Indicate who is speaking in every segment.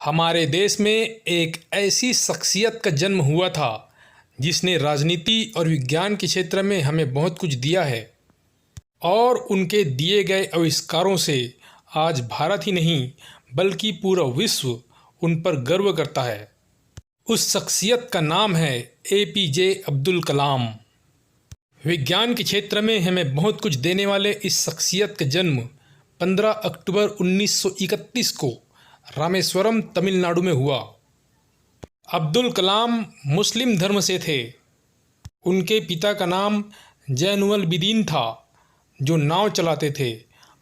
Speaker 1: हमारे देश में एक ऐसी शख्सियत का जन्म हुआ था जिसने राजनीति और विज्ञान के क्षेत्र में हमें बहुत कुछ दिया है और उनके दिए गए आविष्कारों से आज भारत ही नहीं बल्कि पूरा विश्व उन पर गर्व करता है। उस शख्सियत का नाम है एपीजे अब्दुल कलाम। विज्ञान के क्षेत्र में हमें बहुत कुछ देने वाले इस शख्सियत का जन्म 15 अक्टूबर 1931 को रामेश्वरम तमिलनाडु में हुआ। अब्दुल कलाम मुस्लिम धर्म से थे। उनके पिता का नाम जैनुलबीदीन था जो नाव चलाते थे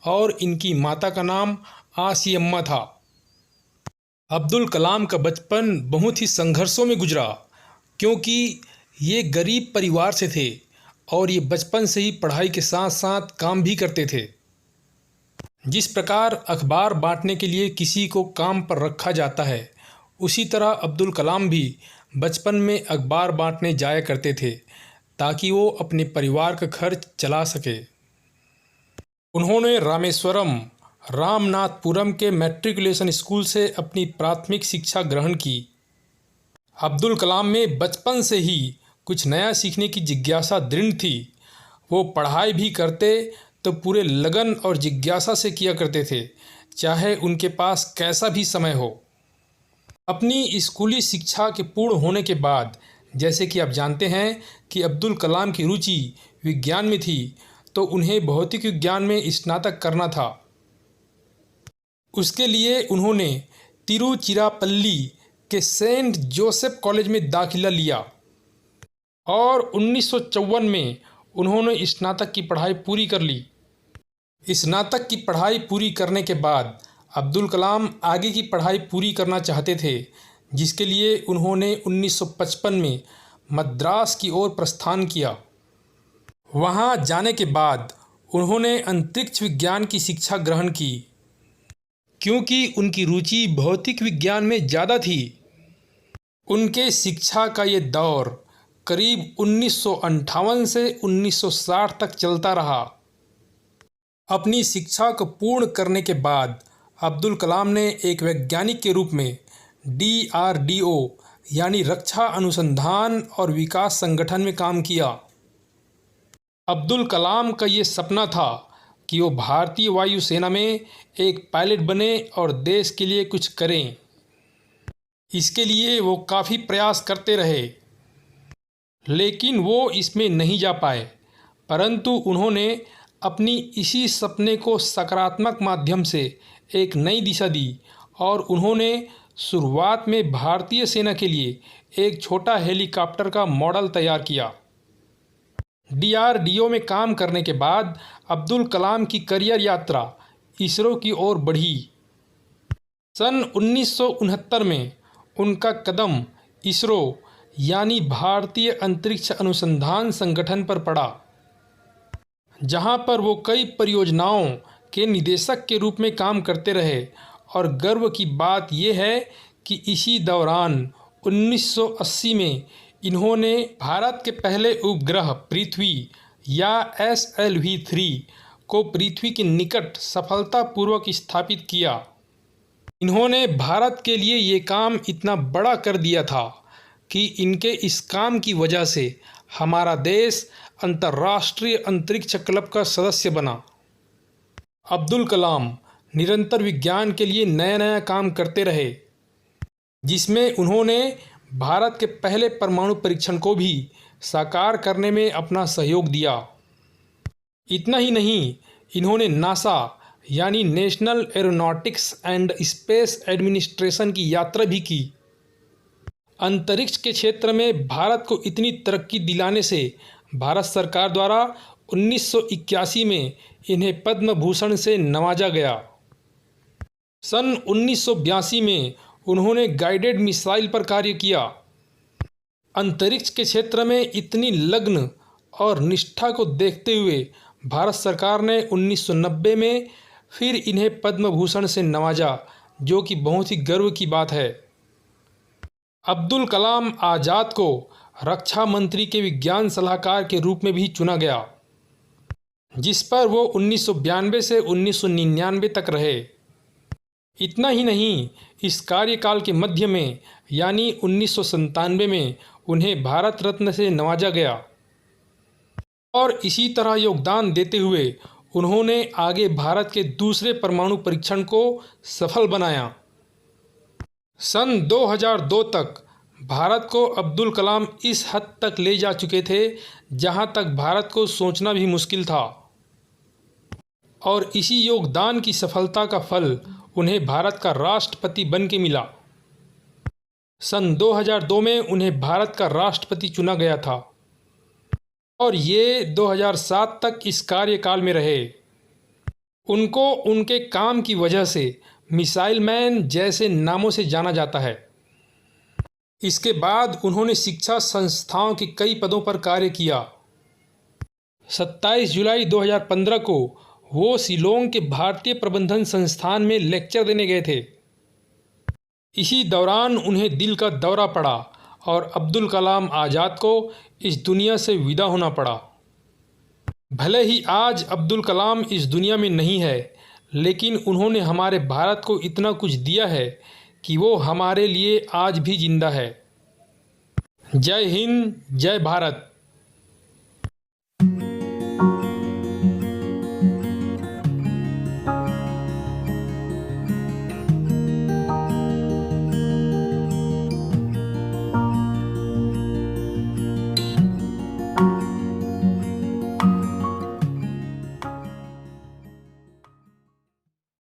Speaker 1: और इनकी माता का नाम आसियम्मा था। अब्दुल कलाम का बचपन बहुत ही संघर्षों में गुजरा क्योंकि ये गरीब परिवार से थे और ये बचपन से ही पढ़ाई के साथ साथ काम भी करते थे। जिस प्रकार अखबार बांटने के लिए किसी को काम पर रखा जाता है, उसी तरह अब्दुल कलाम भी बचपन में अखबार बांटने जाया करते थे ताकि वो अपने परिवार का खर्च चला सके। उन्होंने रामेश्वरम रामनाथपुरम के मैट्रिकुलेशन स्कूल से अपनी प्राथमिक शिक्षा ग्रहण की। अब्दुल कलाम में बचपन से ही कुछ नया सीखने की जिज्ञासा दृढ़ थी। वो पढ़ाई भी करते तो पूरे लगन और जिज्ञासा से किया करते थे, चाहे उनके पास कैसा भी समय हो। अपनी स्कूली शिक्षा के पूर्ण होने के बाद, जैसे कि आप जानते हैं कि अब्दुल कलाम की रुचि विज्ञान में थी, तो उन्हें भौतिक विज्ञान में स्नातक करना था। उसके लिए उन्होंने तिरुचिरापल्ली के सेंट जोसेफ कॉलेज में दाखिला लिया और 1954 में उन्होंने स्नातक की पढ़ाई पूरी कर ली। स्नातक की पढ़ाई पूरी करने के बाद अब्दुल कलाम आगे की पढ़ाई पूरी करना चाहते थे, जिसके लिए उन्होंने 1955 में मद्रास की ओर प्रस्थान किया। वहां जाने के बाद उन्होंने अंतरिक्ष विज्ञान की शिक्षा ग्रहण की क्योंकि उनकी रुचि भौतिक विज्ञान में ज़्यादा थी। उनके शिक्षा का ये दौर करीब 1958 से 1960 तक चलता रहा। अपनी शिक्षा को पूर्ण करने के बाद अब्दुल कलाम ने एक वैज्ञानिक के रूप में DRDO यानी रक्षा अनुसंधान और विकास संगठन में काम किया। अब्दुल कलाम का ये सपना था कि वो भारतीय वायुसेना में एक पायलट बने और देश के लिए कुछ करें। इसके लिए वो काफ़ी प्रयास करते रहे, लेकिन वो इसमें नहीं जा पाए। परंतु उन्होंने अपनी इसी सपने को सकारात्मक माध्यम से एक नई दिशा दी और उन्होंने शुरुआत में भारतीय सेना के लिए एक छोटा हेलीकॉप्टर का मॉडल तैयार किया। DRDO में काम करने के बाद अब्दुल कलाम की करियर यात्रा इसरो की ओर बढ़ी। सन 1969 में उनका कदम इसरो यानी भारतीय अंतरिक्ष अनुसंधान संगठन पर पड़ा, जहां पर वो कई परियोजनाओं के निदेशक के रूप में काम करते रहे। और गर्व की बात यह है कि इसी दौरान 1980 में इन्होंने भारत के पहले उपग्रह पृथ्वी या SLV-3 को पृथ्वी के निकट सफलतापूर्वक स्थापित किया। इन्होंने भारत के लिए ये काम इतना बड़ा कर दिया था कि इनके इस काम की वजह से हमारा देश अंतर्राष्ट्रीय अंतरिक्ष क्लब का सदस्य बना। अब्दुल कलाम निरंतर विज्ञान के लिए नया नया काम करते रहे, जिसमें उन्होंने भारत के पहले परमाणु परीक्षण को भी साकार करने में अपना सहयोग दिया। इतना ही नहीं, इन्होंने नासा यानी national aeronautics and space administration की यात्रा भी की। अंतरिक्ष के क्षेत्र में भारत को इतनी तरक्की दिलाने से भारत सरकार द्वारा 1981 में इन्हें पद्म भूषण से नवाजा गया। सन 1982 में उन्होंने गाइडेड मिसाइल पर कार्य किया। अंतरिक्ष के क्षेत्र में इतनी लगन और निष्ठा को देखते हुए भारत सरकार ने 1990 में फिर इन्हें पद्म भूषण से नवाजा, जो कि बहुत ही गर्व की बात है। अब्दुल कलाम आज़ाद को रक्षा मंत्री के विज्ञान सलाहकार के रूप में भी चुना गया, जिस पर वो 1992 से 1999 तक रहे। इतना ही नहीं, इस कार्यकाल के मध्य में यानी 1997 में उन्हें भारत रत्न से नवाजा गया और इसी तरह योगदान देते हुए उन्होंने आगे भारत के दूसरे परमाणु परीक्षण को सफल बनाया। सन 2002 तक भारत को अब्दुल कलाम इस हद तक ले जा चुके थे जहां तक भारत को सोचना भी मुश्किल था और इसी योगदान की सफलता का फल उन्हें भारत का राष्ट्रपति बन के मिला। सन 2002 में उन्हें भारत का राष्ट्रपति चुना गया था और ये 2007 तक इस कार्यकाल में रहे। उनको उनके काम की वजह से मिसाइल मैन जैसे नामों से जाना जाता है। इसके बाद उन्होंने शिक्षा संस्थाओं के कई पदों पर कार्य किया। 27 जुलाई 2015 को वो शिलोंग के भारतीय प्रबंधन संस्थान में लेक्चर देने गए थे। इसी दौरान उन्हें दिल का दौरा पड़ा और अब्दुल कलाम आज़ाद को इस दुनिया से विदा होना पड़ा। भले ही आज अब्दुल कलाम इस दुनिया में नहीं है, लेकिन उन्होंने हमारे भारत को इतना कुछ दिया है कि वो हमारे लिए आज भी जिंदा है। जय हिंद, जय भारत।